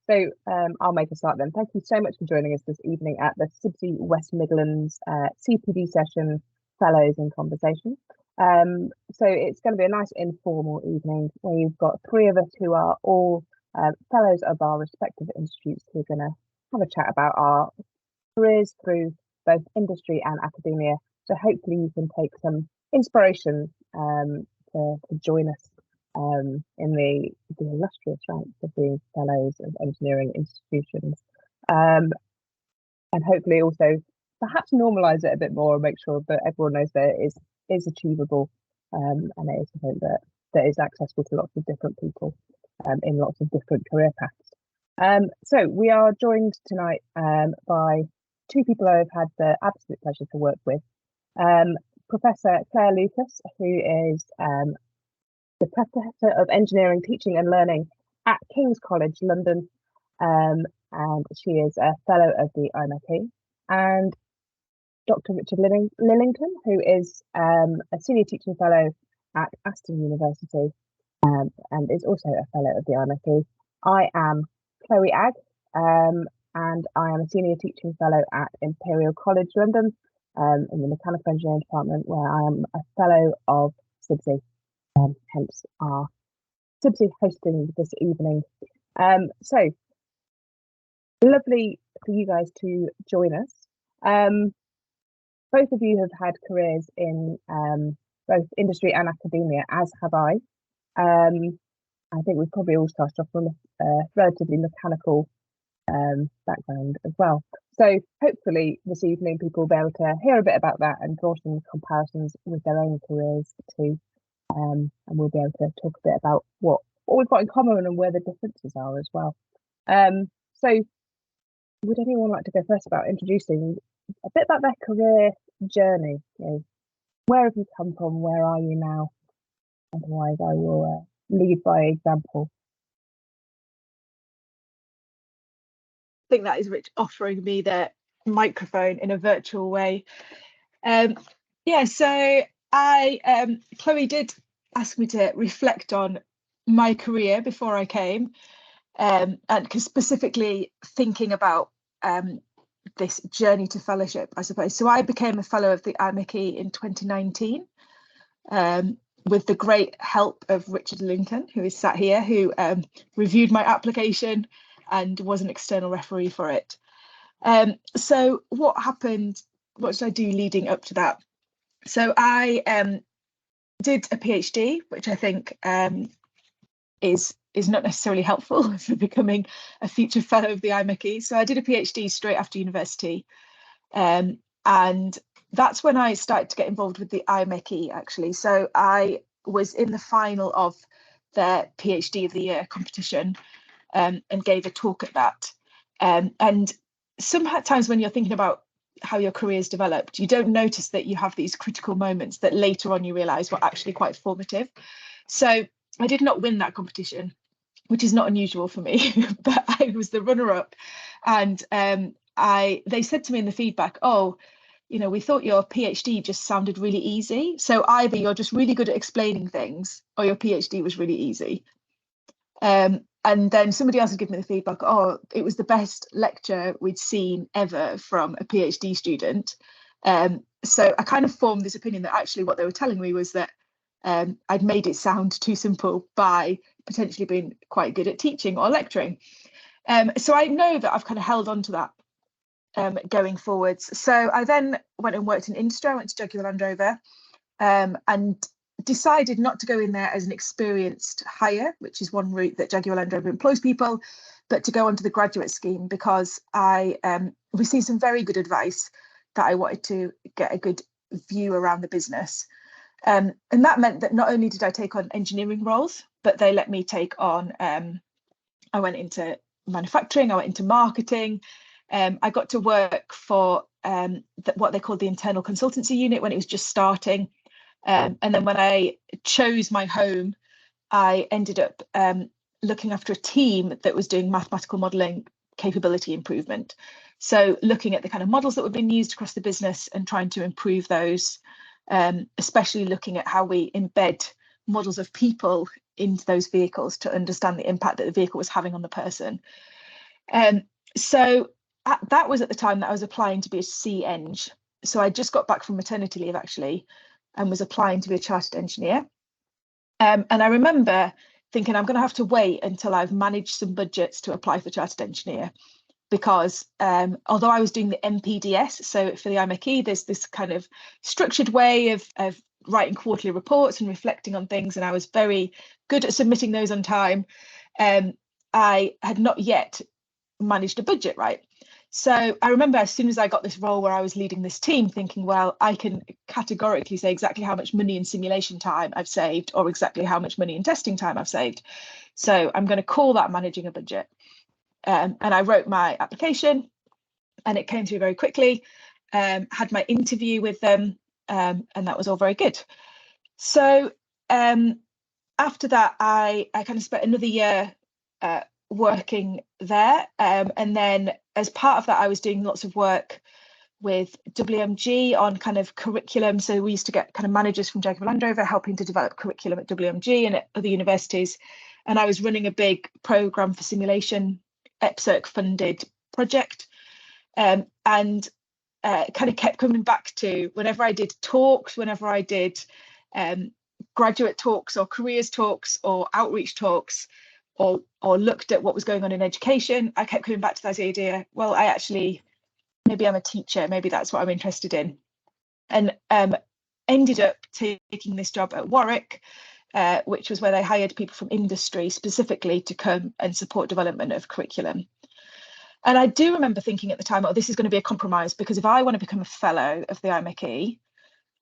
I'll make a start then. Thank you so much for joining us this evening at the CIBSE West Midlands CPD session, Fellows in Conversation. So it's going to be a nice informal evening where you've got three of us who are all fellows of our respective institutes who are going to have a chat about our careers through both industry and academia. So hopefully you can take some inspiration to join us in the illustrious ranks of being fellows of engineering institutions, and hopefully also perhaps normalise it a bit more and make sure that everyone knows that it is achievable, and it is something that is accessible to lots of different people in lots of different career paths. So we are joined tonight by two people I've had the absolute pleasure to work with. Professor Claire Lucas, who is the Professor of Engineering, Teaching and Learning at King's College London, and she is a Fellow of the FIMechE, and Dr. Richard Lillington, who is a Senior Teaching Fellow at Aston University, and is also a Fellow of the FIMechE. I am Chloe Agg, and I am a Senior Teaching Fellow at Imperial College London, in the Mechanical Engineering Department, where I am a Fellow of CIBSE, hence our CIBSE hosting this evening. So lovely for you guys to join us. Both of you have had careers in both industry and academia, as have I. I think we've probably all started off from a relatively mechanical background as well. So hopefully this evening people will be able to hear a bit about that and draw some comparisons with their own careers too. And we'll be able to talk a bit about what we've got in common and where the differences are as well. So would anyone like to go first about introducing a bit about their career journey? You know, where have you come from? Where are you now? Otherwise, I will lead by example. I think that is Rich offering me the microphone in a virtual way. Yeah, so Chloe did ask me to reflect on my career before I came, and specifically thinking about this journey to fellowship, I suppose. So I became a Fellow of the FIMechE in 2019, with the great help of Richard Lillington, who is sat here, who reviewed my application and was an external referee for it. So what happened? What did I do leading up to that? So I did a PhD, which I think is not necessarily helpful for becoming a future Fellow of the FIMechE. So I did a PhD straight after university, and that's when I started to get involved with the FIMechE, actually. So I was in the final of their PhD of the Year competition, and gave a talk at that. And sometimes when you're thinking about how your career's developed, you don't notice that you have these critical moments that later on you realise were actually quite formative. So I did not win that competition, which is not unusual for me, but I was the runner-up. And they said to me in the feedback, oh, you know, we thought your PhD just sounded really easy. So either you're just really good at explaining things or your PhD was really easy. And then somebody else had given me the feedback, oh, it was the best lecture we'd seen ever from a PhD student. So I kind of formed this opinion that actually what they were telling me was that I'd made it sound too simple by potentially being quite good at teaching or lecturing. So I know that I've kind of held on to that going forwards. So I then went and worked in industry. I went to Jaguar Land Rover, and decided not to go in there as an experienced hire, which is one route that Jaguar Land Rover employs people, but to go onto the graduate scheme, because I received some very good advice that I wanted to get a good view around the business. And that meant that not only did I take on engineering roles, but they let me take on, I went into manufacturing, I went into marketing. I got to work for what they called the internal consultancy unit when it was just starting. And then when I chose my home, I ended up looking after a team that was doing mathematical modelling capability improvement. So looking at the kind of models that were being used across the business and trying to improve those, especially looking at how we embed models of people into those vehicles to understand the impact that the vehicle was having on the person. So that was at the time that I was applying to be a CEng. So I just got back from maternity leave actually, and was applying to be a chartered engineer. And I remember thinking I'm going to have to wait until I've managed some budgets to apply for chartered engineer, because although I was doing the MPDS, so for the IMechE, there's this kind of structured way of writing quarterly reports and reflecting on things, and I was very good at submitting those on time. I had not yet managed a budget, right? So I remember as soon as I got this role where I was leading this team, thinking, well, I can categorically say exactly how much money in simulation time I've saved, or exactly how much money in testing time I've saved. So I'm going to call that managing a budget. And I wrote my application, and it came through very quickly. Had my interview with them, and that was all very good. So after that, I kind of spent another year working there, and then as part of that, I was doing lots of work with WMG on kind of curriculum. So we used to get kind of managers from Jacob Land Rover helping to develop curriculum at WMG and at other universities, and I was running a big program for simulation, EPSERC funded project, and kind of kept coming back to whenever I did talks, whenever I did graduate talks or careers talks or outreach talks, or looked at what was going on in education, I kept coming back to that idea, well, maybe I'm a teacher, maybe that's what I'm interested in. And ended up taking this job at Warwick, which was where they hired people from industry specifically to come and support development of curriculum. And I do remember thinking at the time, oh, this is going to be a compromise, because if I want to become a fellow of the IMechE,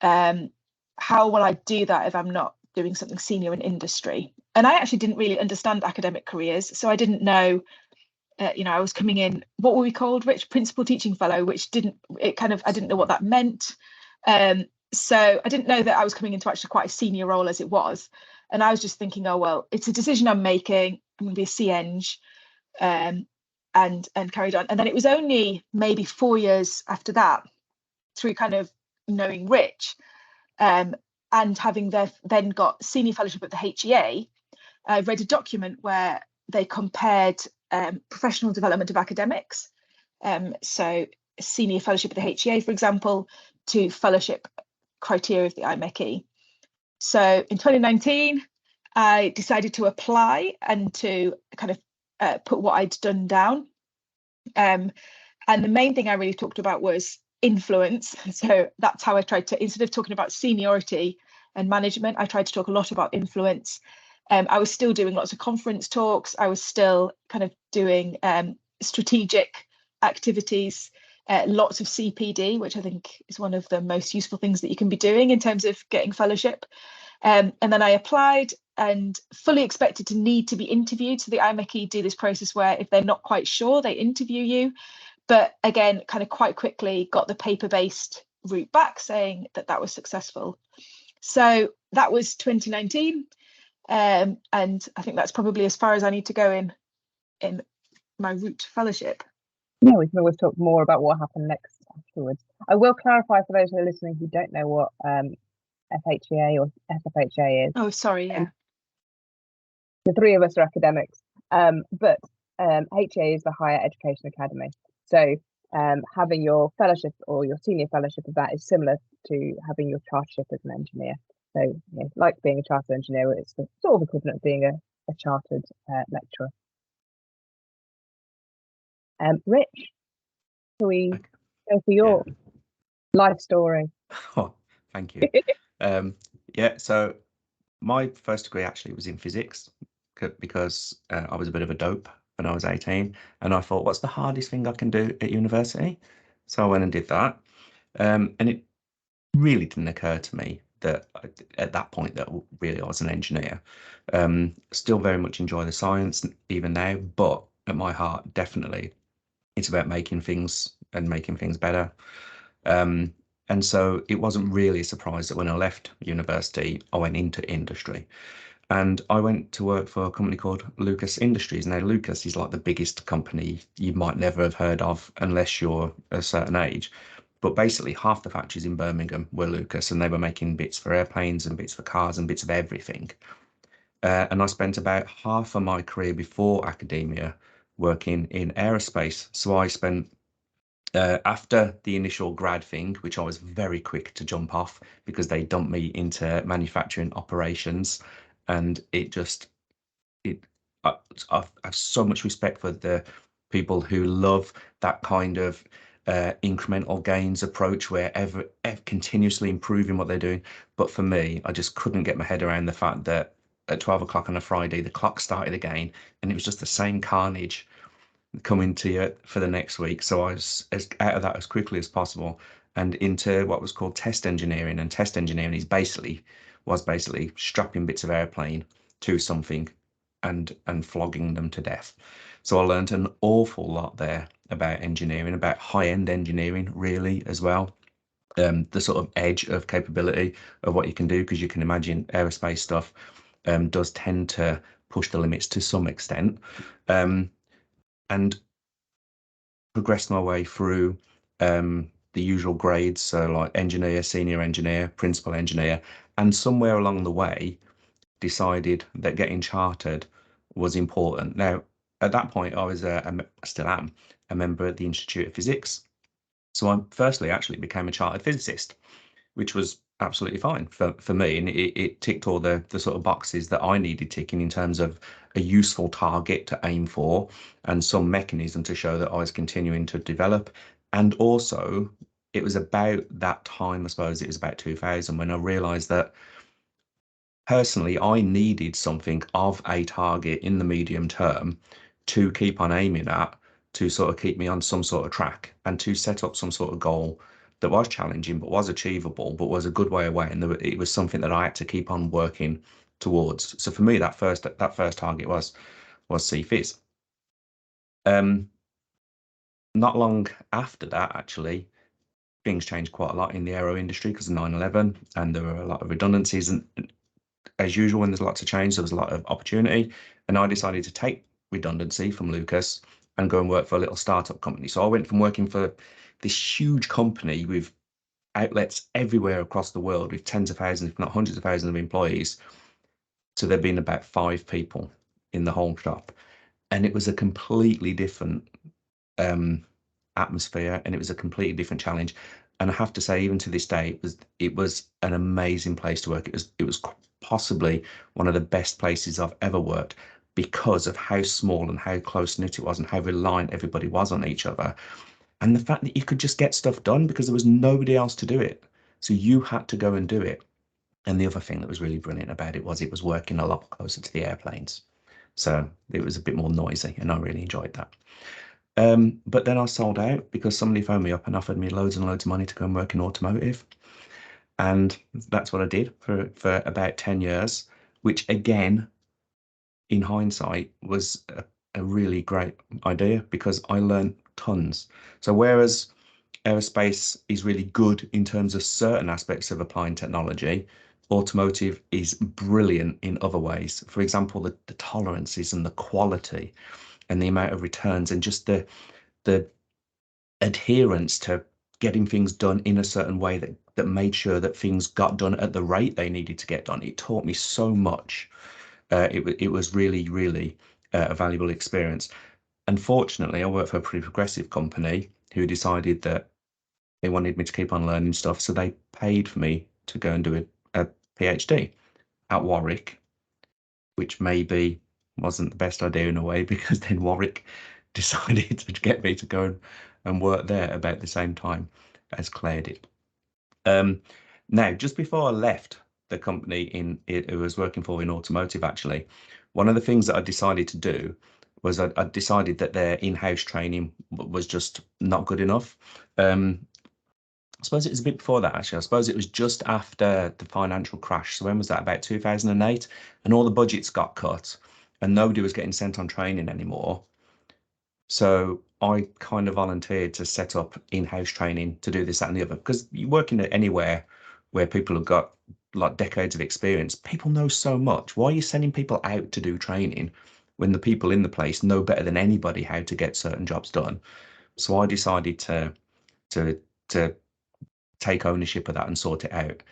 how will I do that if I'm not doing something senior in industry? And I actually didn't really understand academic careers, so I didn't know, I was coming in, what were we called, Rich? Principal Teaching Fellow, which I didn't know what that meant. So I didn't know that I was coming into actually quite a senior role as it was. And I was just thinking, oh, well, it's a decision I'm making. I'm going to be a CEng, and carried on. And then it was only maybe 4 years after that, through kind of knowing Rich, and having then got senior fellowship at the HEA, I read a document where they compared professional development of academics, so senior fellowship at the HEA, for example, to fellowship criteria of the IMechE. So in 2019, I decided to apply and to kind of put what I'd done down. And the main thing I really talked about was influence. So that's how I tried to, instead of talking about seniority and management, I tried to talk a lot about influence. I was still doing lots of conference talks. I was still kind of doing strategic activities, lots of CPD, which I think is one of the most useful things that you can be doing in terms of getting fellowship. And then I applied and fully expected to need to be interviewed. So the IMechE do this process where if they're not quite sure, they interview you. But again, kind of quite quickly got the paper-based route back saying that that was successful. So that was 2019. And I think that's probably as far as I need to go in my route to fellowship. Yeah, we can always talk more about what happened next afterwards. I will clarify for those who are listening who don't know what FHEA or SFHEA is. Oh, sorry, yeah. The three of us are academics, but HEA is the Higher Education Academy. So having your fellowship or your senior fellowship of that is similar to having your chartership as an engineer. So, like being a chartered engineer, it's the sort of equivalent of being a chartered lecturer. Rich, shall we go for your life story? Oh, thank you. So my first degree actually was in physics, because I was a bit of a dope when I was 18, and I thought, what's the hardest thing I can do at university? So I went and did that, and it really didn't occur to me that at that point that really I was an engineer. Still very much enjoy the science even now, but at my heart, definitely it's about making things and making things better. And so it wasn't really a surprise that when I left university, I went into industry. And I went to work for a company called Lucas Industries. Now, Lucas is like the biggest company you might never have heard of unless you're a certain age. But basically, half the factories in Birmingham were Lucas, and they were making bits for airplanes and bits for cars and bits of everything. And I spent about half of my career before academia working in aerospace. So I spent after the initial grad thing, which I was very quick to jump off because they dumped me into manufacturing operations, and I have so much respect for the people who love that kind of incremental gains approach, where ever continuously improving what they're doing. But for me, I just couldn't get my head around the fact that at 12 o'clock on a Friday, the clock started again, and it was just the same carnage coming to you for the next week. So I was out of that as quickly as possible and into what was called test engineering. And test engineering is basically strapping bits of airplane to something and flogging them to death. So I learned an awful lot there about engineering, about high-end engineering really as well. The sort of edge of capability of what you can do, because you can imagine aerospace stuff does tend to push the limits to some extent. And progressed my way through the usual grades, so like engineer, senior engineer, principal engineer, and somewhere along the way decided that getting chartered was important. Now, at that point, I was still am a member at the Institute of Physics. So I firstly actually became a chartered physicist, which was absolutely fine for me, and it ticked all the sort of boxes that I needed ticking in terms of a useful target to aim for and some mechanism to show that I was continuing to develop. And also it was about that time, I suppose it was about 2000, when I realized that personally I needed something of a target in the medium term to keep on aiming at, to sort of keep me on some sort of track and to set up some sort of goal that was challenging but was achievable, but was a good way away, and it was something that I had to keep on working towards. So for me, that first target was CPhys. Not long after that, actually, things changed quite a lot in the aero industry because of 9/11, and there were a lot of redundancies, and as usual when there's lots of change, there was a lot of opportunity, and I decided to take redundancy from Lucas and go and work for a little startup company. So I went from working for this huge company with outlets everywhere across the world with tens of thousands, if not hundreds of thousands of employees, to there being about 5 people in the whole shop. And it was a completely different atmosphere, and it was a completely different challenge. And I have to say, even to this day, it was an amazing place to work. It was possibly one of the best places I've ever worked, because of how small and how close knit it was and how reliant everybody was on each other. And the fact that you could just get stuff done because there was nobody else to do it. So you had to go and do it. And the other thing that was really brilliant about it was working a lot closer to the airplanes. So it was a bit more noisy, and I really enjoyed that. But then I sold out because somebody phoned me up and offered me loads and loads of money to go and work in automotive. And that's what I did for about 10 years, which again, in hindsight, was a really great idea because I learned tons. So whereas aerospace is really good in terms of certain aspects of applying technology, automotive is brilliant in other ways. For example, the tolerances and the quality and the amount of returns and just the adherence to getting things done in a certain way that made sure that things got done at the rate they needed to get done. It taught me so much. It was really, really a valuable experience. Unfortunately, I worked for a pretty progressive company who decided that they wanted me to keep on learning stuff, so they paid for me to go and do a PhD at Warwick, which maybe wasn't the best idea in a way, because then Warwick decided to get me to go and work there about the same time as Claire did. Now, just before I left the company I was working for in automotive, actually, one of the things that I decided to do was I decided that their in-house training was just not good enough. I suppose it was a bit before that, actually. I suppose it was just after the financial crash. So when was that? About 2008, and all the budgets got cut and nobody was getting sent on training anymore. So I kind of volunteered to set up in-house training to do this, that, and the other, because you're working at anywhere where people have got like decades of experience. People know so much. Why are you sending people out to do training when the people in the place know better than anybody how to get certain jobs done? So I decided to take ownership of that and sort it out.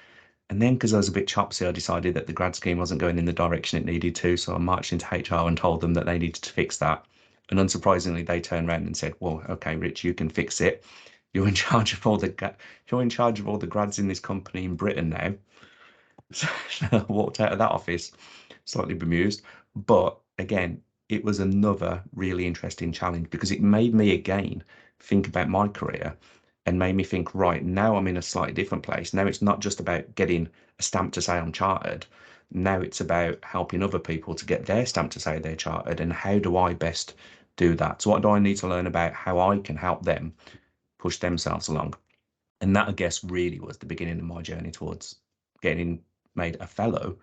And then, because I was a bit chopsy, I decided that the grad scheme wasn't going in the direction it needed to. So I marched into HR and told them that they needed to fix that. And unsurprisingly, they turned around and said, well, okay, Rich, you can fix it. You're in charge of all the grads in this company in Britain now. So I walked out of that office slightly bemused. But again, it was another really interesting challenge because it made me again think about my career and made me think, right, now I'm in a slightly different place. Now it's not just about getting a stamp to say I'm chartered. Now it's about helping other people to get their stamp to say they're chartered, and how do I best do that? So what do I need to learn about how I can help them push themselves along? And that, I guess, really was the beginning of my journey towards getting made a fellow,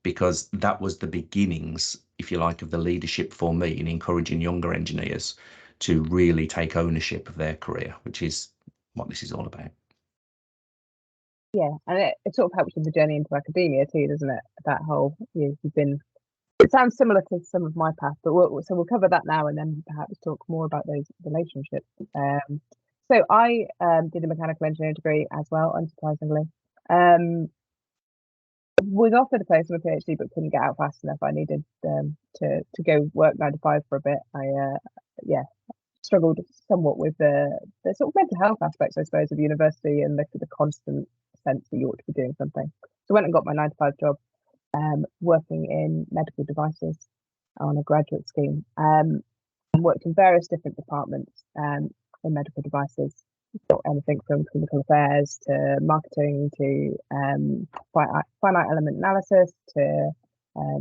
because that was the beginnings, if you like, of the leadership for me in encouraging younger engineers to really take ownership of their career, which is what this is all about. Yeah, and it sort of helps with the journey into academia too, doesn't it? That whole, you've been, it sounds similar to some of my path, but we'll cover that now and then perhaps talk more about those relationships. So I did a mechanical engineering degree as well, unsurprisingly. Was offered a place on a PhD, but couldn't get out fast enough. I needed to go work 9 to 5 for a bit. I struggled somewhat with the sort of mental health aspects, I suppose, of university and the constant sense that you ought to be doing something. So I went and got my 9 to 5 job, working in medical devices on a graduate scheme, and worked in various different departments in medical devices. Anything from clinical affairs to marketing to finite element analysis to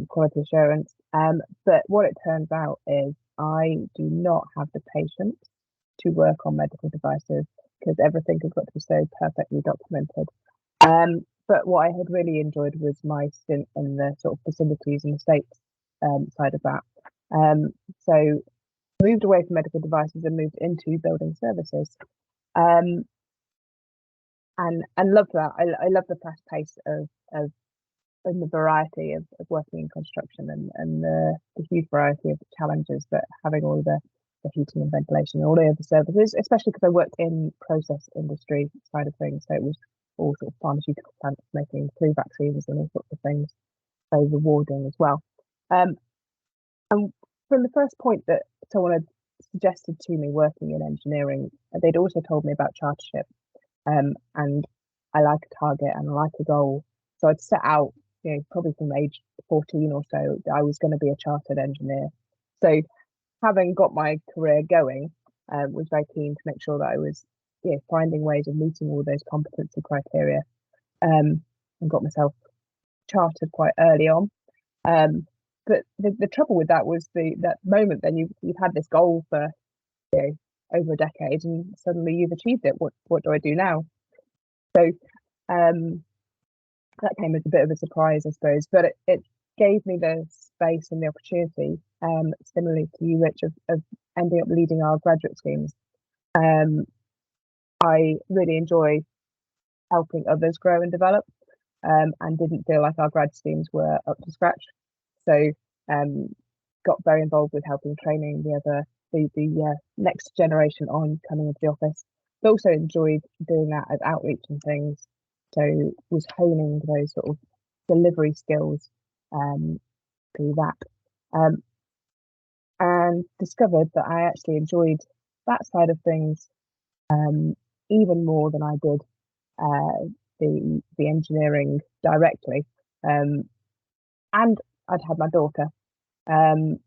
quality assurance. But what it turns out is I do not have the patience to work on medical devices because everything has got to be so perfectly documented. But what I had really enjoyed was my stint in the sort of facilities and estates side of that. So moved away from medical devices and moved into building services. And love that. I love the fast pace of and the variety of working in construction and the huge variety of challenges that having all the heating and ventilation and all the other services, especially because I worked in process industry side of things. So it was all sort of pharmaceutical plants making flu vaccines and all sorts of things. So rewarding as well. And from the first point that someone had suggested to me working in engineering, they'd also told me about chartership. And I like a target and I like a goal. So I'd set out, probably from age 14 or so, I was going to be a chartered engineer. So having got my career going, was very keen to make sure that I was finding ways of meeting all those competency criteria, and got myself chartered quite early on. But the trouble with that was that moment then you've had this goal for over a decade and suddenly you've achieved it. What do I do now? So that came as a bit of a surprise, I suppose, but it gave me the space and the opportunity, similarly to you, Rich, of ending up leading our graduate schemes. I really enjoy helping others grow and develop, and didn't feel like our grad schemes were up to scratch. So got very involved with helping training the next generation on coming into the office, but also enjoyed doing that as outreach and things. So was honing those sort of delivery skills through that, and discovered that I actually enjoyed that side of things even more than I did the engineering directly. And I'd had my daughter, and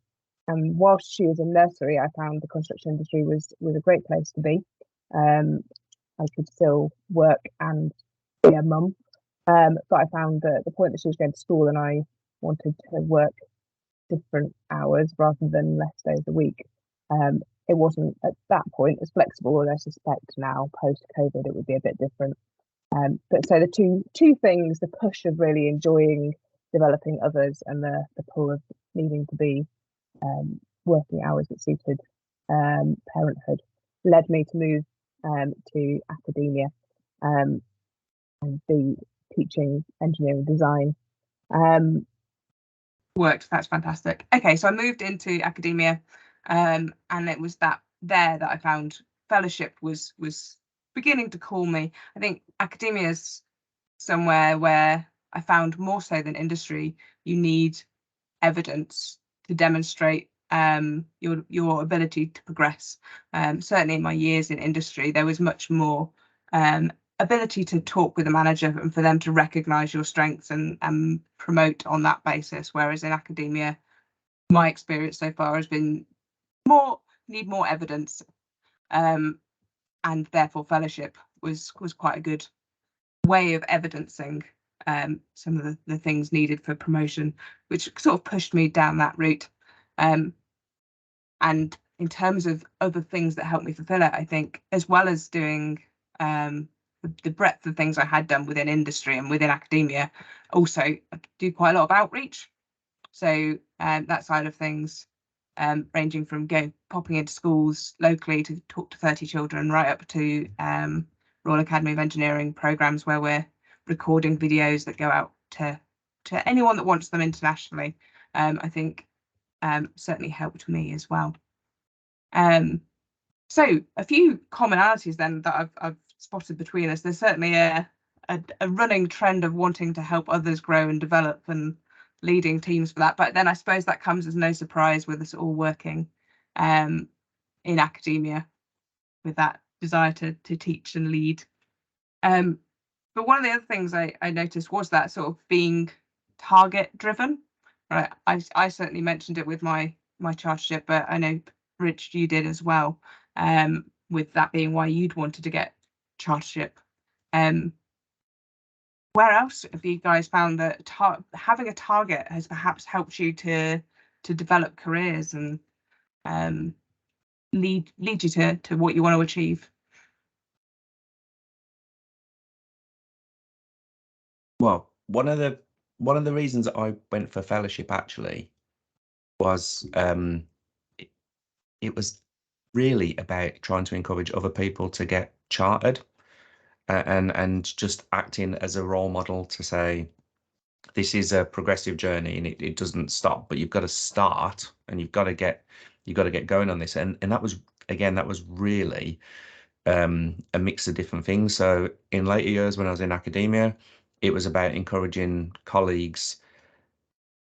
whilst she was in nursery, I found the construction industry was a great place to be. I could still work and be a mum, but I found that the point that she was going to school and I wanted to work different hours rather than less days a week. It wasn't at that point as flexible, and I suspect now post COVID it would be a bit different. But so the two things, the push of really enjoying developing others and the pull of needing to be working hours that suited parenthood, led me to move to academia and be teaching engineering design. Worked. That's fantastic. Okay, so I moved into academia, and it was there that I found fellowship was beginning to call me. I think academia is somewhere where I found more so than industry, you need evidence to demonstrate your ability to progress. Certainly in my years in industry, there was much more ability to talk with a manager and for them to recognise your strengths and promote on that basis. Whereas in academia, my experience so far has been need more evidence, and therefore fellowship was quite a good way of evidencing some of the things needed for promotion, which sort of pushed me down that route. And in terms of other things that helped me fulfill it, I think, as well as doing the breadth of things I had done within industry and within academia, also I do quite a lot of outreach. So that side of things, ranging from popping into schools locally to talk to 30 children, right up to Royal Academy of Engineering programmes where we're recording videos that go out to anyone that wants them internationally. I think certainly helped me as well. So a few commonalities then that I've spotted between us. There's certainly a running trend of wanting to help others grow and develop and leading teams for that. But then I suppose that comes as no surprise with us all working in academia with that desire to teach and lead. But one of the other things I noticed was that sort of being target driven. Right, I certainly mentioned it with my chartership, but I know Rich, you did as well. With that being why you'd wanted to get chartership. Where else have you guys found that having a target has perhaps helped you to develop careers and lead you to what you want to achieve? Well, one of the reasons that I went for fellowship actually was it was really about trying to encourage other people to get chartered, and just acting as a role model to say this is a progressive journey and it doesn't stop, but you've got to start and you've got to get going on this. And that was, again, that was really a mix of different things. So in later years when I was in academia, it was about encouraging colleagues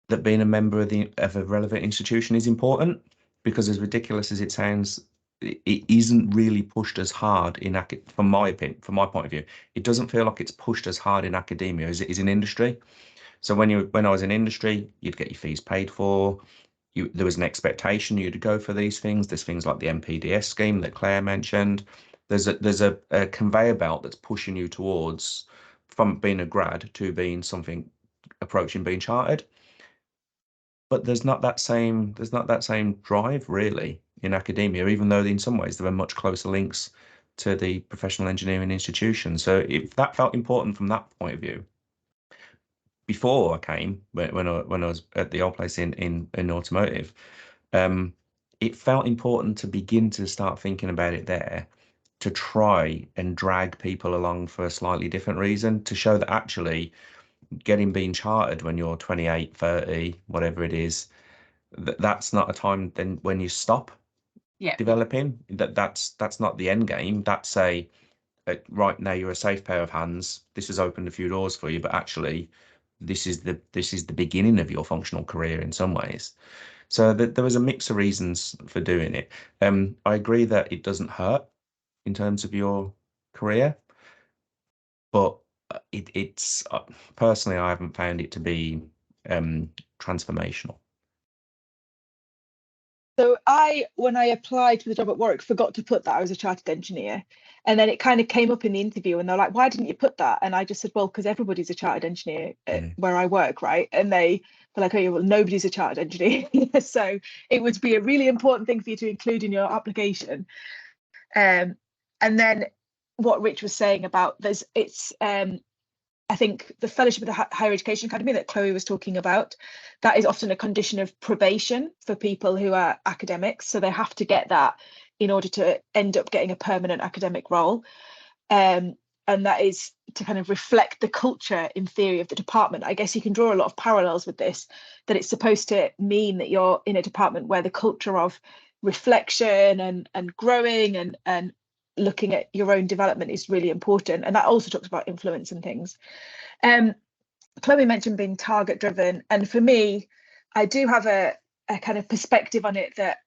that being a member of a relevant institution is important, because as ridiculous as it sounds, it isn't really pushed as hard from my point of view. It doesn't feel like it's pushed as hard in academia as it is in industry. So when I was in industry, you'd get your fees paid for. There was an expectation you to go for these things. There's things like the MPDS scheme that Claire mentioned. There's a conveyor belt that's pushing you towards from being a grad to being something approaching being chartered. But there's not that same drive really in academia, even though in some ways there are much closer links to the professional engineering institution. So if that felt important from that point of view, before I came, when I was at the old place in automotive, it felt important to begin to start thinking about it there, to try and drag people along for a slightly different reason, to show that actually being chartered when you're 28, 30, whatever it is, that's not a time then when you stop developing. That's not the end game. That's right now you're a safe pair of hands. This has opened a few doors for you, but actually this is the beginning of your functional career in some ways. So there was a mix of reasons for doing it. I agree that it doesn't hurt in terms of your career, but it's personally I haven't found it to be transformational. So when I applied for the job at Warwick, forgot to put that I was a chartered engineer. And then it kind of came up in the interview and they're like, why didn't you put that? And I just said, well, because everybody's a chartered engineer where I work, right? And they were like, oh, well, nobody's a chartered engineer. So it would be a really important thing for you to include in your application. And then what Rich was saying about I think the fellowship at the Higher Education Academy that Chloe was talking about, that is often a condition of probation for people who are academics. So they have to get that in order to end up getting a permanent academic role. And that is to kind of reflect the culture in theory of the department. I guess you can draw a lot of parallels with this, that it's supposed to mean that you're in a department where the culture of reflection and growing and looking at your own development is really important. And that also talks about influence and things. Chloe mentioned being target driven, and for me, I do have a a kind of perspective on it that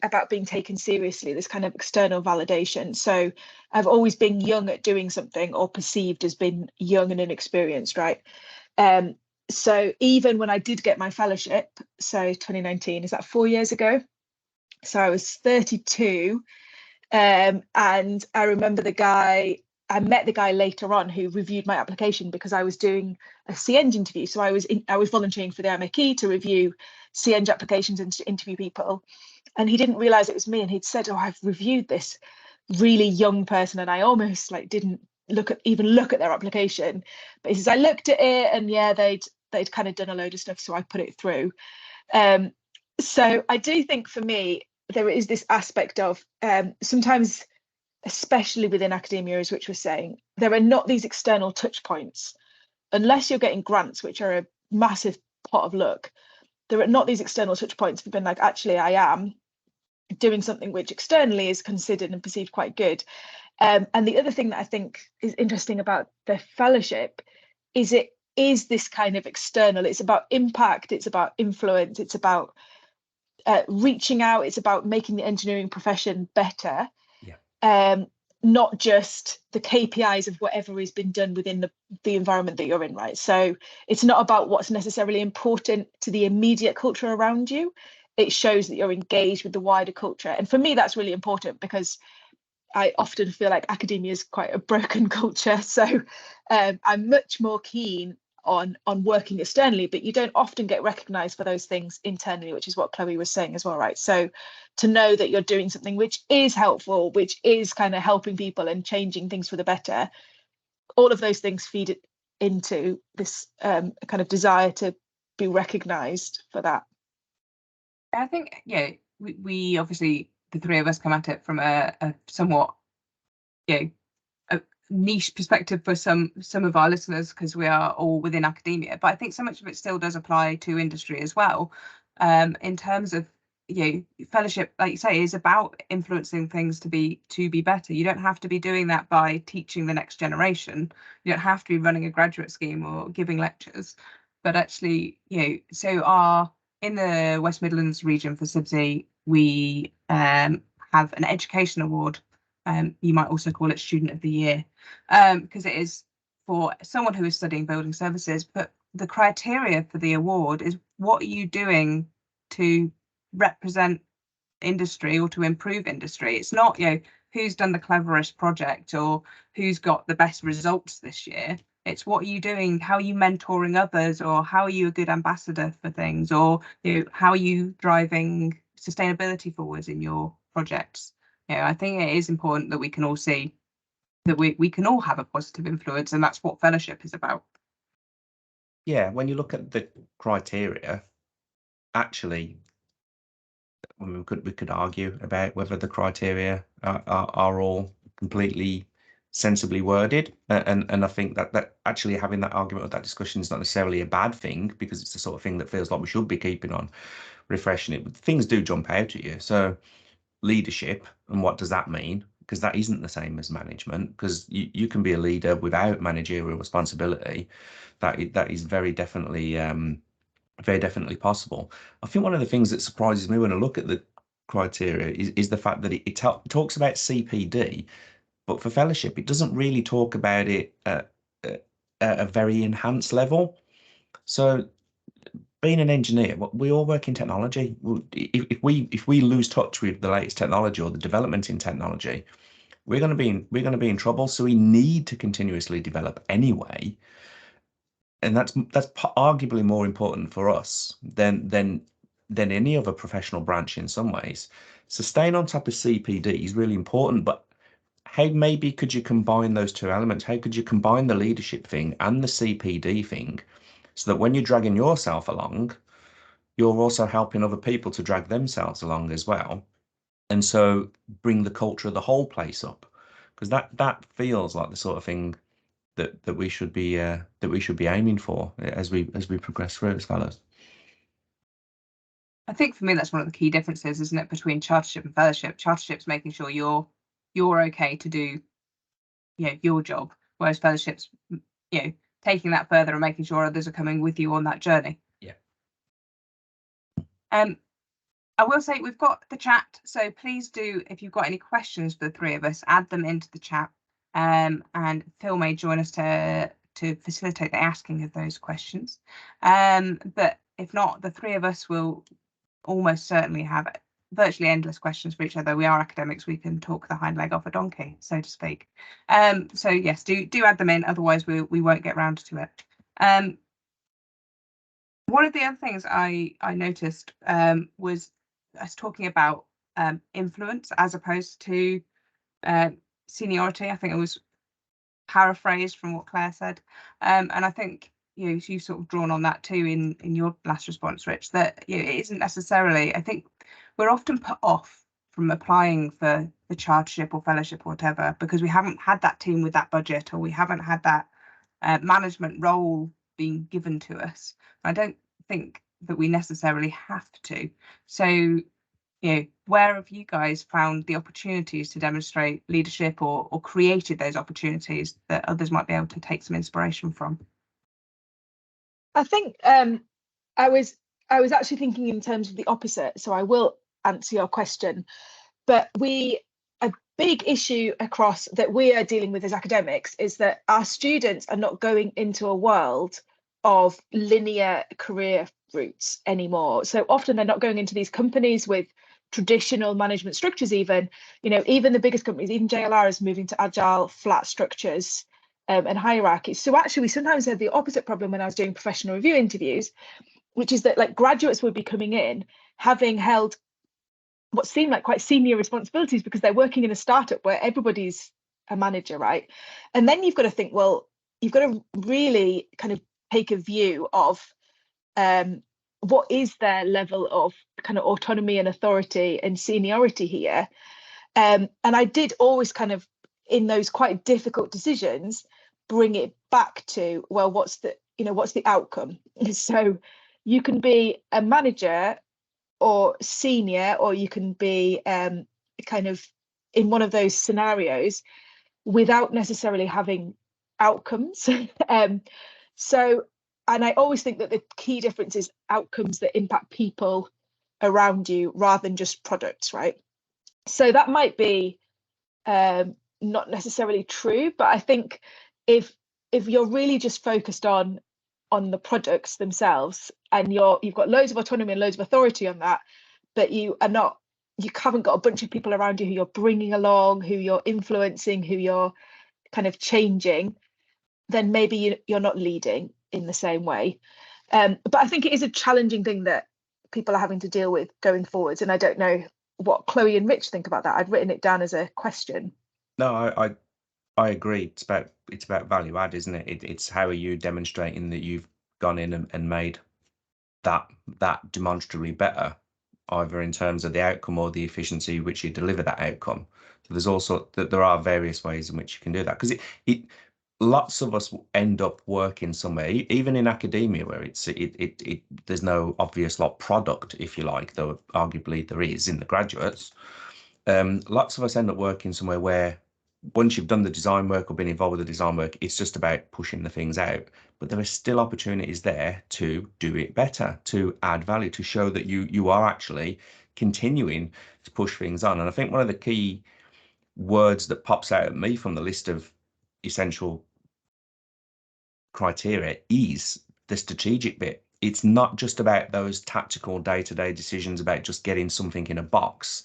about being taken seriously, this kind of external validation. So I've always been young at doing something, or perceived as being young and inexperienced, right? So even when I did get my fellowship, so 2019, is that 4 years ago? So I was 32, and I remember I met the guy later on who reviewed my application, because I was doing a CEng interview. So I was volunteering for the FIMechE to review CEng applications and to interview people. And he didn't realize it was me. And he'd said, "Oh, I've reviewed this really young person," and I almost like didn't even look at their application. But he says, "I looked at it, and yeah, they'd kind of done a load of stuff, so I put it through." So I do think for me, there is this aspect of sometimes, especially within academia, as Rich was saying, there are not these external touch points. Unless you're getting grants, which are a massive pot of luck, there are not these external touch points for being like, actually, I am doing something which externally is considered and perceived quite good. And the other thing that I think is interesting about the fellowship is it is this kind of external. It's about impact, it's about influence, it's about reaching out, it's about making the engineering profession better. Yeah. Not just the KPIs of whatever has been done within the environment that you're in, right? So it's not about what's necessarily important to the immediate culture around you. It shows that you're engaged with the wider culture. And for me, that's really important, because I often feel like academia is quite a broken culture. So I'm much more keen on working externally, but you don't often get recognized for those things internally, which is what Chloe was saying as well, right? So to know that you're doing something which is helpful, which is kind of helping people and changing things for the better, all of those things feed it into this kind of desire to be recognized for that. I think, yeah, we obviously, the three of us, come at it from a somewhat, a niche perspective for some of our listeners, because we are all within academia, but I think so much of it still does apply to industry as well. In terms of, fellowship, like you say, is about influencing things to be better. You don't have to be doing that by teaching the next generation. You don't have to be running a graduate scheme or giving lectures, but actually, so in the West Midlands region for CIBSE, we have an education award. You might also call it Student of the Year, because it is for someone who is studying building services. But the criteria for the award is, what are you doing to represent industry or to improve industry? It's not, who's done the cleverest project or who's got the best results this year. It's what are you doing? How are you mentoring others, or how are you a good ambassador for things, or how are you driving sustainability forwards in your projects? I think it is important that we can all see that we can all have a positive influence, and that's what fellowship is about. Yeah, when you look at the criteria, actually, I mean, we could argue about whether the criteria are all completely sensibly worded, and I think that actually having that argument or that discussion is not necessarily a bad thing, because it's the sort of thing that feels like we should be keeping on refreshing it. But things do jump out at you. So leadership, and what does that mean? Because that isn't the same as management, because you can be a leader without managerial responsibility. That is very definitely possible. I think one of the things that surprises me when I look at the criteria is the fact that it talks about CPD, but for fellowship, it doesn't really talk about it at a very enhanced level. So being an engineer, we all work in technology. If we lose touch with the latest technology or the development in technology, we're going to be in trouble. So we need to continuously develop anyway, and that's arguably more important for us than any other professional branch in some ways. So staying on top of CPD is really important, but how maybe could you combine those two elements? How could you combine the leadership thing and the CPD thing, so that when you're dragging yourself along, you're also helping other people to drag themselves along as well, and so bring the culture of the whole place up? Because that feels like the sort of thing that we should be aiming for as we progress through as fellows. I think for me that's one of the key differences, isn't it, between chartership and fellowship? Chartership's making sure you're okay to do your job, whereas fellowship's taking that further and making sure others are coming with you on that journey. Yeah. I will say we've got the chat, so please do, if you've got any questions for the three of us, add them into the chat, and Phil may join us to facilitate the asking of those questions. But if not, the three of us will almost certainly have virtually endless questions for each other. We are academics, we can talk the hind leg off a donkey, so to speak. So yes, do add them in, otherwise we won't get round to it. One of the other things I noticed was us talking about influence as opposed to seniority. I think it was paraphrased from what Claire said, and I think you've sort of drawn on that too in your last response, Rich, that it isn't necessarily. I think we're often put off from applying for the chartership or fellowship or whatever because we haven't had that team with that budget, or we haven't had that management role being given to us. I don't think that we necessarily have to. So, where have you guys found the opportunities to demonstrate leadership or created those opportunities that others might be able to take some inspiration from? I think I was actually thinking in terms of the opposite, so I will answer your question. But a big issue across that we are dealing with as academics is that our students are not going into a world of linear career routes anymore. So often they're not going into these companies with traditional management structures. Even the biggest companies, even JLR, is moving to agile, flat structures and hierarchies. So actually, we sometimes had the opposite problem when I was doing professional review interviews, which is that like graduates would be coming in having held what seemed like quite senior responsibilities because they're working in a startup where everybody's a manager, right? And then you've got to think, well, you've got to really kind of take a view of what is their level of kind of autonomy and authority and seniority here. And I did always kind of, in those quite difficult decisions, bring it back to, well, what's the outcome? So you can be a manager or senior, or you can be kind of in one of those scenarios without necessarily having outcomes. And I always think that the key difference is outcomes that impact people around you rather than just products, right? So that might be not necessarily true, but I think if you're really just focused on the products themselves and you've got loads of autonomy and loads of authority on that, but you haven't got a bunch of people around you who you're bringing along, who you're influencing, who you're kind of changing, then maybe you're not leading in the same way. But I think it is a challenging thing that people are having to deal with going forwards. And I don't know what Chloe and Rich think about that. I'd written it down as a question. No, I agree. It's about value add, isn't it? It's how are you demonstrating that you've gone in and made that demonstrably better, either in terms of the outcome or the efficiency which you deliver that outcome. So there's also that there are various ways in which you can do that, because lots of us end up working somewhere, even in academia, where there's no obvious product, if you like, though arguably there is in the graduates. Lots of us end up working somewhere where once you've done the design work or been involved with the design work, it's just about pushing the things out. But there are still opportunities there to do it better, to add value, to show that you are actually continuing to push things on. And I think one of the key words that pops out at me from the list of essential criteria is the strategic bit. It's not just about those tactical day-to-day decisions about just getting something in a box.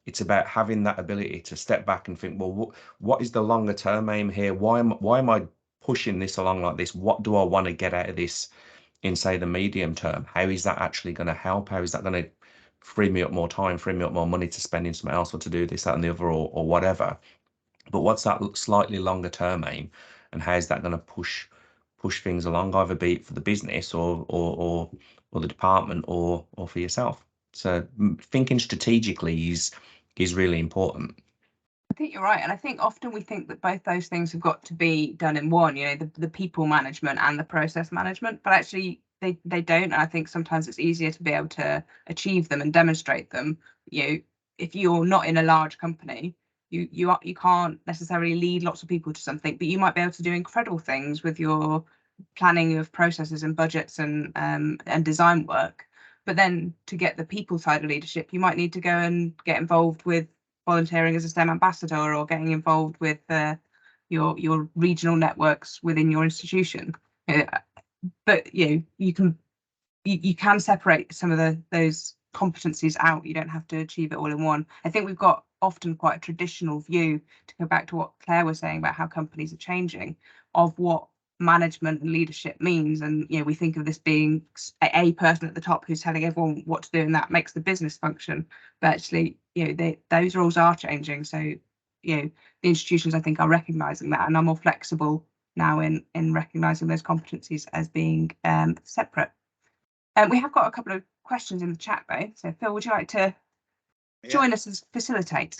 It's about having that ability to step back and think, well, what is the longer term aim here? Why am I pushing this along like this? What do I want to get out of this in, say, the medium term? How is that actually going to help? How is that going to free me up more time, free me up more money to spend in something else, or to do this, that, and the other, or whatever? But what's that slightly longer term aim, and how is that going to push things along, either be it for the business or the department or for yourself? So thinking strategically is really important. I think you're right, and I think often we think that both those things have got to be done in one, the people management and the process management, but actually they don't. And I think sometimes it's easier to be able to achieve them and demonstrate them. If you're not in a large company, you can't necessarily lead lots of people to something, but you might be able to do incredible things with your planning of processes and budgets and design work. But then to get the people side of leadership, you might need to go and get involved with volunteering as a STEM ambassador, or getting involved with your regional networks within your institution. But you can separate some of those competencies out. You don't have to achieve it all in one. I think we've got often quite a traditional view, to go back to what Claire was saying about how companies are changing, of what management and leadership means. And we think of this being a person at the top who's telling everyone what to do, and that makes the business function. But actually, those roles are changing. So the institutions, I think, are recognizing that and are more flexible now in recognizing those competencies as being separate. We have got a couple of questions in the chat though. So Phil, would you like to join us as facilitate?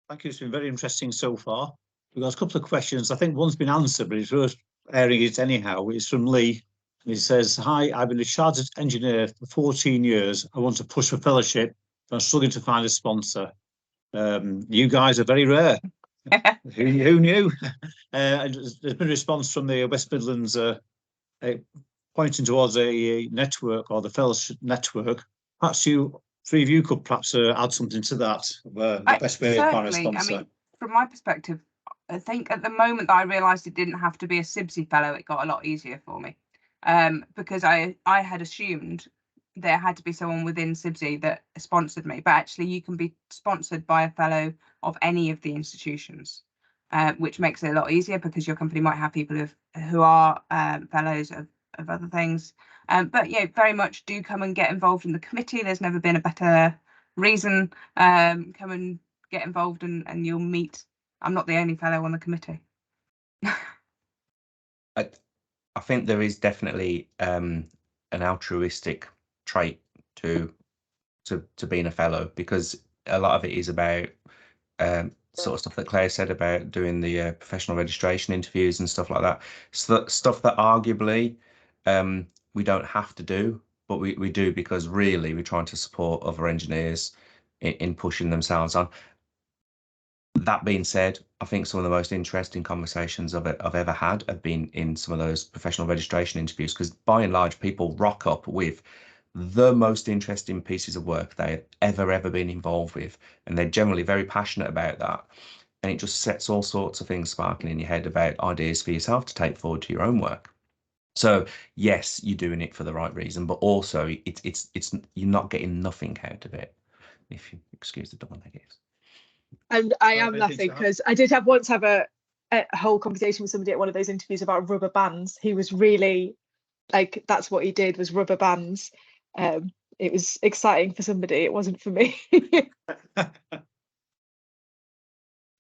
Thank you. It's been very interesting so far. We've got a couple of questions. I think one's been answered, but it's worth airing it anyhow. It's from Lee. He says, "Hi, I've been a chartered engineer for 14 years. I want to push for fellowship, but I'm struggling to find a sponsor. You guys are very rare." Who knew? There's been a response from the West Midlands pointing towards a network, or the fellowship network. Perhaps three of you could perhaps add something to that. The best way to find a sponsor. I mean, from my perspective, I think at the moment that I realised it didn't have to be a CIBSE fellow, it got a lot easier for me, because I had assumed there had to be someone within CIBSE that sponsored me, but actually you can be sponsored by a fellow of any of the institutions, which makes it a lot easier, because your company might have people who are fellows of other things. But very much do come and get involved in the committee. There's never been a better reason. Come and get involved, and you'll meet. I'm not the only fellow on the committee. I think there is definitely an altruistic trait to being a fellow, because a lot of it is about sort of stuff that Claire said about doing the professional registration interviews and stuff like that. So stuff that arguably we don't have to do, but we do, because really we're trying to support other engineers in pushing themselves on. That being said, I think some of the most interesting conversations I've ever had have been in some of those professional registration interviews, because by and large people rock up with the most interesting pieces of work they've ever been involved with, and they're generally very passionate about that, and it just sets all sorts of things sparking in your head about ideas for yourself to take forward to your own work. So yes, you're doing it for the right reason, but also it's you're not getting nothing out of it, if you excuse the double negatives. And I am laughing because I did once have a whole conversation with somebody at one of those interviews about rubber bands. He was really like, that's what he did, was rubber bands. It was exciting for somebody, it wasn't for me.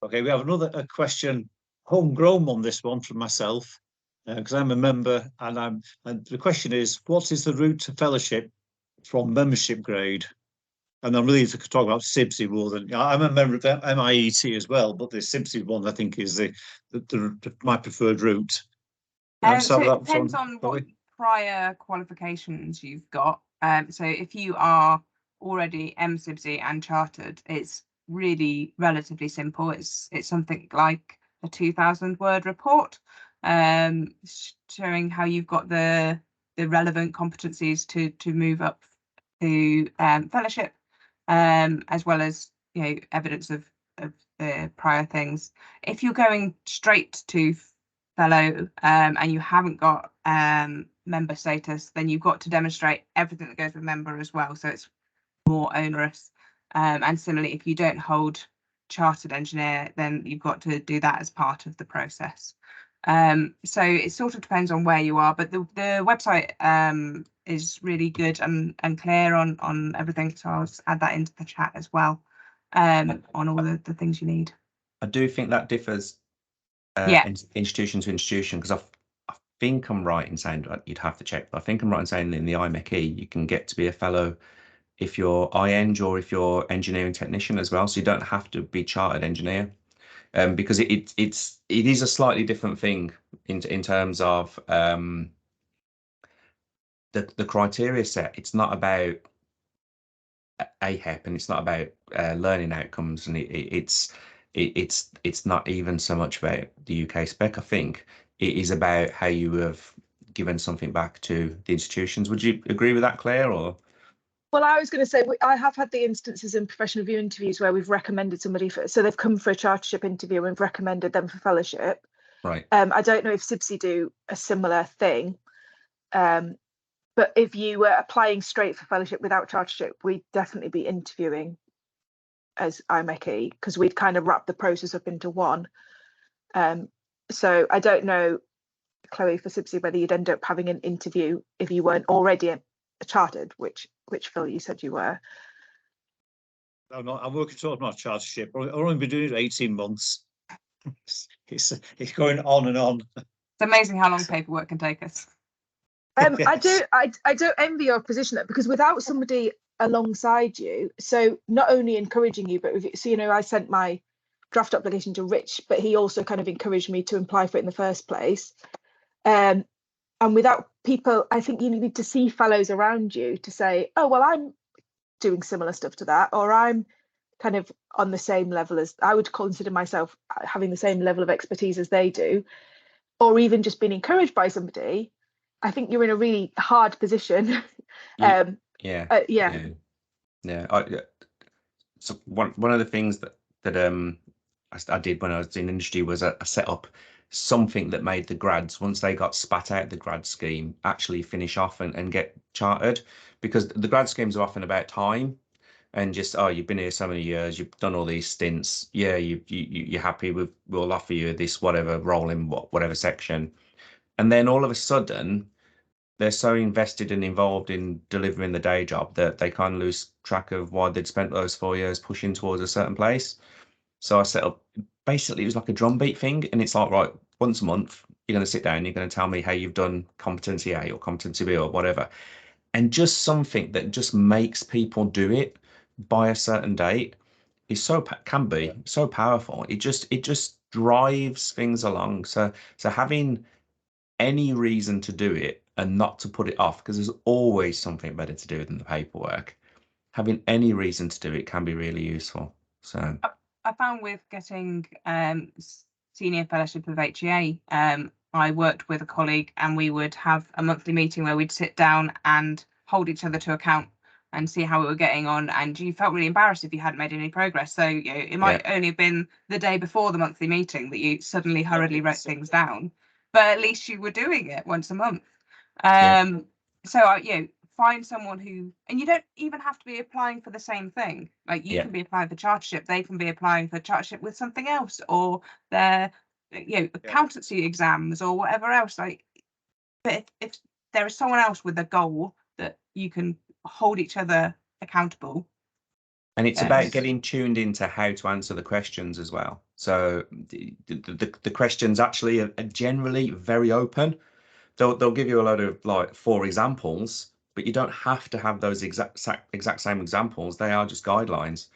Okay, we have another question, homegrown on this one from myself, because I'm a member, and the question is, what is the route to fellowship from membership grade? And I'm really to talk about CIBSE more than I'm a member of MIET as well, but the CIBSE one I think is my preferred route. So it depends on what prior qualifications you've got. So if you are already MCIBSE and chartered, it's really relatively simple. It's something like a 2,000 word report, showing how you've got the relevant competencies to move up to fellowship, as well as evidence of the prior things. If you're going straight to fellow and you haven't got member status, then you've got to demonstrate everything that goes with member as well, so it's more onerous. And similarly, if you don't hold chartered engineer, then you've got to do that as part of the process. So it sort of depends on where you are, but the website is really good and clear on everything, so I'll just add that into the chat as well, on all the things you need. I do think that differs institution to institution, because I think I'm right in saying, you'd have to check, but I think I'm right in saying in the FIMechE you can get to be a fellow if you're iEng or if you're engineering technician as well, so you don't have to be chartered engineer, because it is a slightly different thing in terms of the criteria set. It's not about AHEP and it's not about learning outcomes, and it's not even so much about the UK spec. I think it is about how you have given something back to the institutions. Would you agree with that, Claire? Or Well, I was going to say, I have had the instances in professional review interviews where we've recommended somebody so they've come for a chartership interview and we've recommended them for fellowship. right? I don't know if CIBSE do a similar thing, but if you were applying straight for fellowship without chartership, we'd definitely be interviewing as FIMechE, because we'd kind of wrap the process up into one. So I don't know, Chloe, for CIBSE, whether you'd end up having an interview if you weren't already chartered, which Phil, you said you were. I'm working towards my chartership. I've only been doing it 18 months. It's going on and on. It's amazing how long paperwork can take us. Yes. I don't envy your position, because without somebody alongside you, so not only encouraging you, but so, you know, I sent my draft application to Rich, but he also kind of encouraged me to apply for it in the first place. And without people, I think you need to see fellows around you to say, oh, well, I'm doing similar stuff to that, or I'm kind of on the same level as, I would consider myself having the same level of expertise as they do, or even just being encouraged by somebody. I think you're in a really hard position. Yeah. So one of the things that I did when I was in industry was I set up something that made the grads, once they got spat out the grad scheme, actually finish off and get chartered, because the grad schemes are often about time and just, oh, you've been here so many years, you've done all these stints, yeah, you're happy with, we'll offer you this whatever role in whatever section, and then all of a sudden they're so invested and involved in delivering the day job that they kind of lose track of why they'd spent those 4 years pushing towards a certain place. So I set up, basically it was like a drumbeat thing, and it's like, right, once a month you're going to sit down, you're going to tell me how you've done competency A or competency B or whatever, and just something that just makes people do it by a certain date is can be so powerful. It just drives things along. So having any reason to do it and not to put it off, because there's always something better to do than the paperwork. Having any reason to do it can be really useful. So I found with getting senior fellowship of FCHEA, I worked with a colleague and we would have a monthly meeting where we'd sit down and hold each other to account and see how we were getting on, and you felt really embarrassed if you hadn't made any progress. So, you know, it might only have been the day before the monthly meeting that you suddenly hurriedly wrote things down, but at least you were doing it once a month. So you know, find someone who, and you don't even have to be applying for the same thing. Like you can be applying for chartership, they can be applying for chartership with something else, or their, you know, accountancy exams or whatever else. Like, but if there is someone else with a goal that you can hold each other accountable. And it's about getting tuned into how to answer the questions as well. So the questions actually are generally very open. They'll give you a load of like 4 examples, but you don't have to have those exact same examples. They are just guidelines.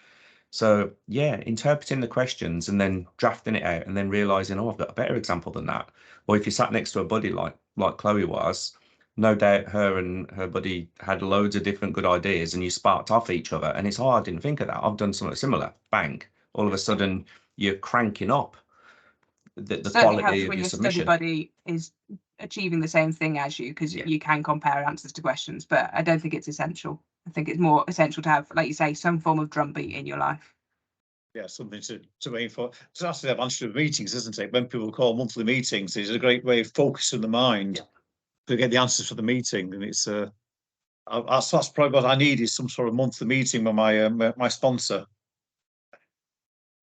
So yeah, interpreting the questions and then drafting it out and then realizing, oh, I've got a better example than that. Or if you sat next to a buddy like Chloe was, no doubt her and her buddy had loads of different good ideas and you sparked off each other. And it's, oh, I didn't think of that. I've done something similar. Bang. All of a sudden you're cranking up the quality of when your your submission. study buddy is achieving the same thing as you, because you can compare answers to questions, but I don't think it's essential. I think it's more essential to have, like you say, some form of drumbeat in your life. Yeah, something to aim for. It's actually advantage of meetings, isn't it? When people call monthly meetings, it's a great way of focusing the mind to get the answers for the meeting. And it's that's probably what I need, is some sort of monthly meeting with my sponsor.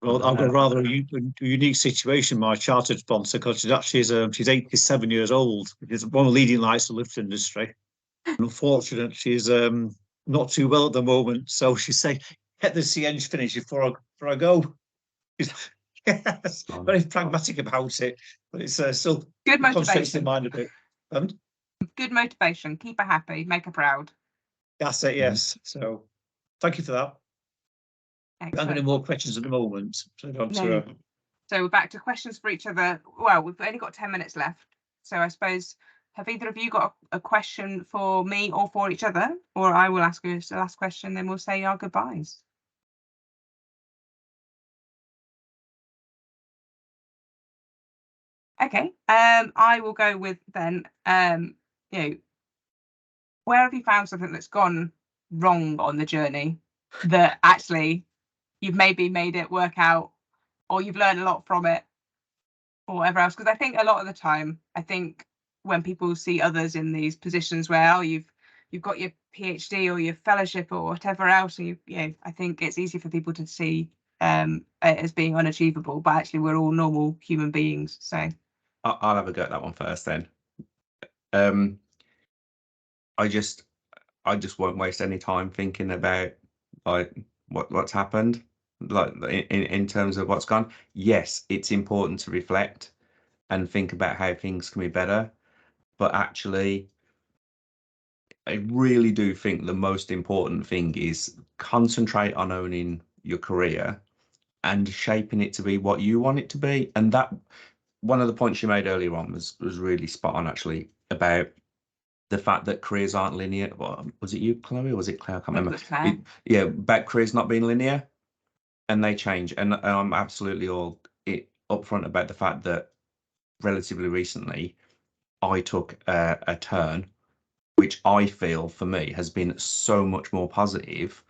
Well, I've got rather a unique situation, my chartered sponsor, because she's 87 years old. She's one of the leading lights of the lift industry. Unfortunately, she's not too well at the moment. So she's saying, get the CEng finished before I go. Yes, very pragmatic about it, but it's still good motivation. In mind a bit. Good motivation. Keep her happy. Make her proud. That's it. Yes. So thank you for that. Excellent. I haven't any more questions at the moment. So we're back to questions for each other. Well, we've only got 10 minutes left. So I suppose, have either of you got a question for me or for each other? Or I will ask you the last question, then we'll say our goodbyes. Okay, I will go with then. you know, where have you found something that's gone wrong on the journey that actually you've maybe made it work out, or you've learned a lot from it, or whatever else? Because I think a lot of the time, I think when people see others in these positions where, oh, you've got your PhD or your fellowship or whatever else, and I think it's easy for people to see it as being unachievable, but actually we're all normal human beings. So I'll have a go at that one first then. I just won't waste any time thinking about like what's happened, like in terms of what's gone. Yes, it's important to reflect and think about how things can be better, but actually I really do think the most important thing is concentrate on owning your career and shaping it to be what you want it to be. And that one of the points you made earlier on was really spot on, actually, about the fact that careers aren't linear. Well, was it you, Chloe, or was it Claire? I can't remember. Yeah, about careers not being linear, and they change. And I'm absolutely all upfront about the fact that relatively recently I took a turn, which I feel for me has been so much more positive.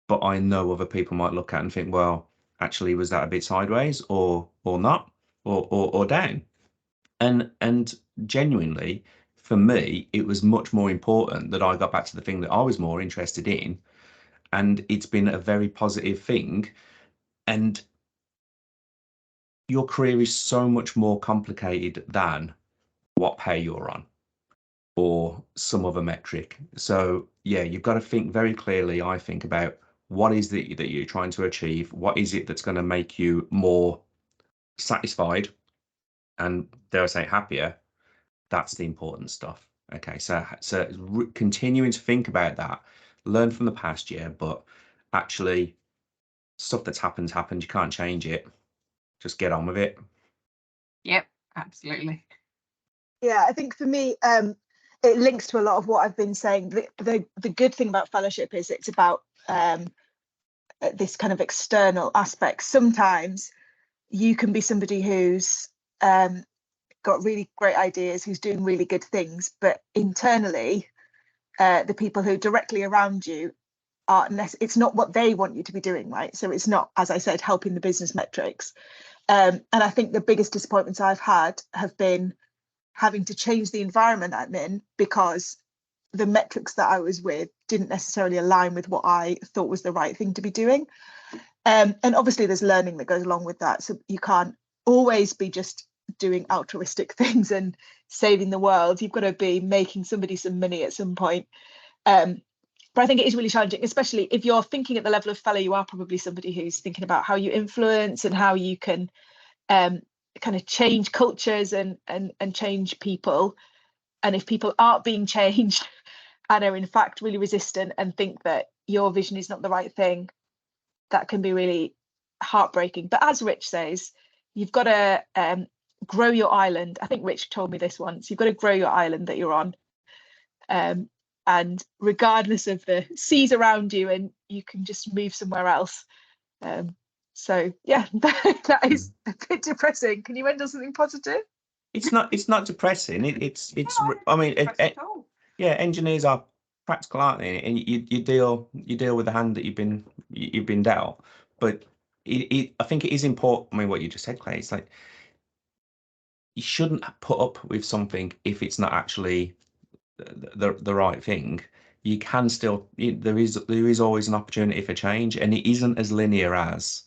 But I know other people might look at and think, well, actually, was that a bit sideways or not, or down? And genuinely, for me, it was much more important that I got back to the thing that I was more interested in, and it's been a very positive thing. And your career is so much more complicated than what pay you're on or some other metric. So yeah, you've got to think very clearly, I think, about what is it that you're trying to achieve, what is it that's going to make you more satisfied and, dare I say, happier. That's the important stuff. Okay, so continuing to think about that, learn from the past year, but actually stuff that's happened. You can't change it. Just get on with it. Yep, absolutely. Yeah, I think for me, it links to a lot of what I've been saying. The good thing about fellowship is it's about this kind of external aspect. Sometimes you can be somebody who's got really great ideas, who's doing really good things, but internally, the people who are directly around you it's not what they want you to be doing, right? So it's not, as I said, helping the business metrics. And I think the biggest disappointments I've had have been having to change the environment I'm in because the metrics that I was with didn't necessarily align with what I thought was the right thing to be doing. And obviously there's learning that goes along with that. So you can't always be just doing altruistic things and saving the world. You've got to be making somebody some money at some point. But I think it is really challenging, especially if you're thinking at the level of fellow, you are probably somebody who's thinking about how you influence and how you can kind of change cultures and change people. And if people aren't being changed and are in fact really resistant and think that your vision is not the right thing, that can be really heartbreaking. But as Rich says, you've got to grow your island. I think Rich told me this once. You've got to grow your island that you're on. And regardless of the seas around you, and you can just move somewhere else. So yeah, that is a bit depressing. Can you end on something positive? It's not depressing. It's I mean, yeah, engineers are practical, aren't they? And you deal with the hand that you've been dealt. But I think it is important. I mean, what you just said, Clay, it's like you shouldn't put up with something if it's not actually the right thing. You can still, there is always an opportunity for change, and it isn't as linear as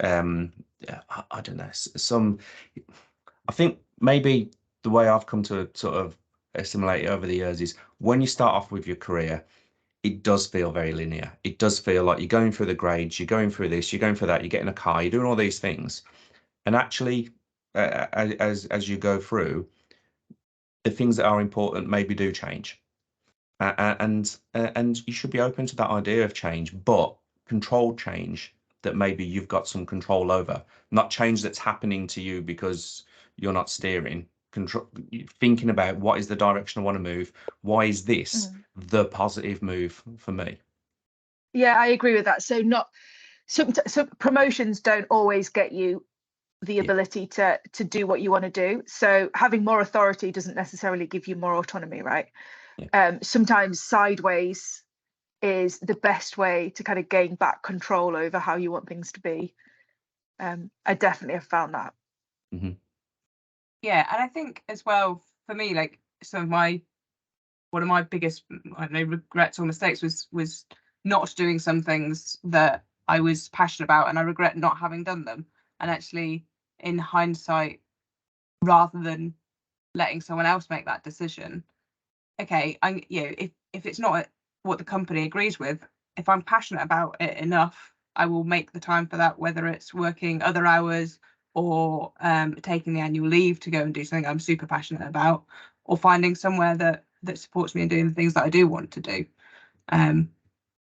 I don't know, I think maybe the way I've come to sort of assimilate it over the years is when you start off with your career, it does feel very linear. It does feel like you're going through the grades, you're going through this, you're going through that, you're getting a car, you're doing all these things. And actually, as you go through, the things that are important maybe do change. And you should be open to that idea of change, but controlled change that maybe you've got some control over, not change that's happening to you because you're not steering. Thinking about what is the direction I want to move, why is this the positive move for me? Yeah, I agree with that. So promotions don't always get you the ability to do what you want to do. So having more authority doesn't necessarily give you more autonomy, right? Sometimes sideways is the best way to kind of gain back control over how you want things to be. I definitely have found that. Mm-hmm. Yeah, and I think as well for me, like one of my biggest, I don't know, regrets or mistakes was not doing some things that I was passionate about, and I regret not having done them. And actually, in hindsight, rather than letting someone else make that decision, okay, if it's not what the company agrees with, if I'm passionate about it enough, I will make the time for that, whether it's working other hours or taking the annual leave to go and do something I'm super passionate about, or finding somewhere that supports me in doing the things that I do want to do. And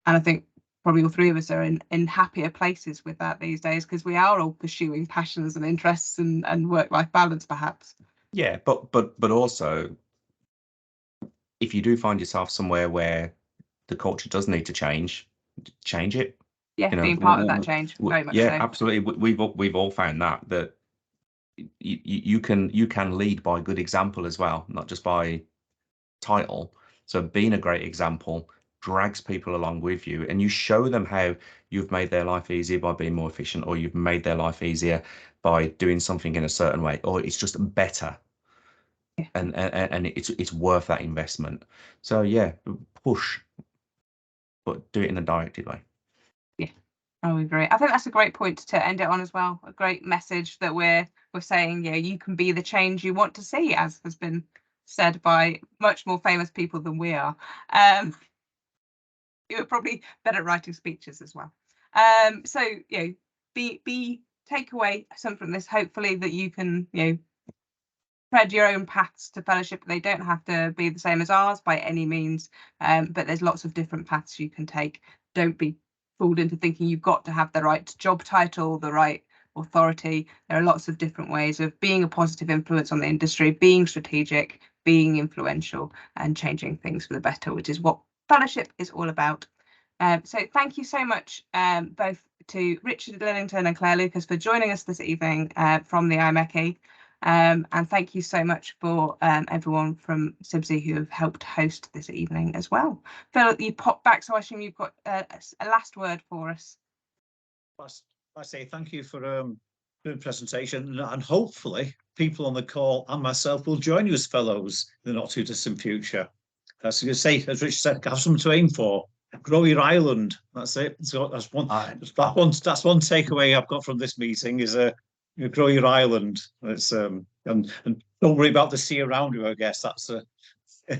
I think probably all three of us are in happier places with that these days, because we are all pursuing passions and interests and work-life balance, perhaps. Yeah, but also, if you do find yourself somewhere where the culture does need to change it. Yeah, you know, being part of that change, very much yeah, so. absolutely. We've all found that you can lead by good example as well, not just by title. So being a great example drags people along with you, and you show them how you've made their life easier by being more efficient, or you've made their life easier by doing something in a certain way, or it's just better. Yeah. And it's worth that investment. So yeah, push, but do it in a directed way. Yeah, I agree. I think that's a great point to end it on as well. A great message that we're saying, yeah, you can be the change you want to see, as has been said by much more famous people than we are. You're probably better at writing speeches as well. So take away something from this, hopefully, that you can tread your own paths to fellowship. They don't have to be the same as ours by any means, but there's lots of different paths you can take. Don't be fooled into thinking you've got to have the right job title, the right authority. There are lots of different ways of being a positive influence on the industry, being strategic, being influential, and changing things for the better, which is what fellowship is all about. So thank you so much, both to Richard Lillington and Claire Lucas, for joining us this evening from the FIMechE. And thank you so much for everyone from CIBSE who have helped host this evening as well. Phil, you popped back, so I assume you've got a last word for us. I say thank you for doing the presentation, and hopefully people on the call and myself will join you as fellows in the not too distant future. As you say, as Rich said, have something to aim for. Grow your island. That's it. So that's one takeaway I've got from this meeting is grow your island. It's and don't worry about the sea around you. I guess that's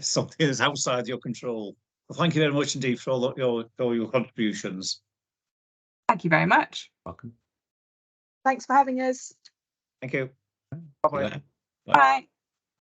something that's outside your control. Well, thank you very much indeed for all your contributions. Thank you very much. Welcome. Thanks for having us. Thank you. Bye. Bye.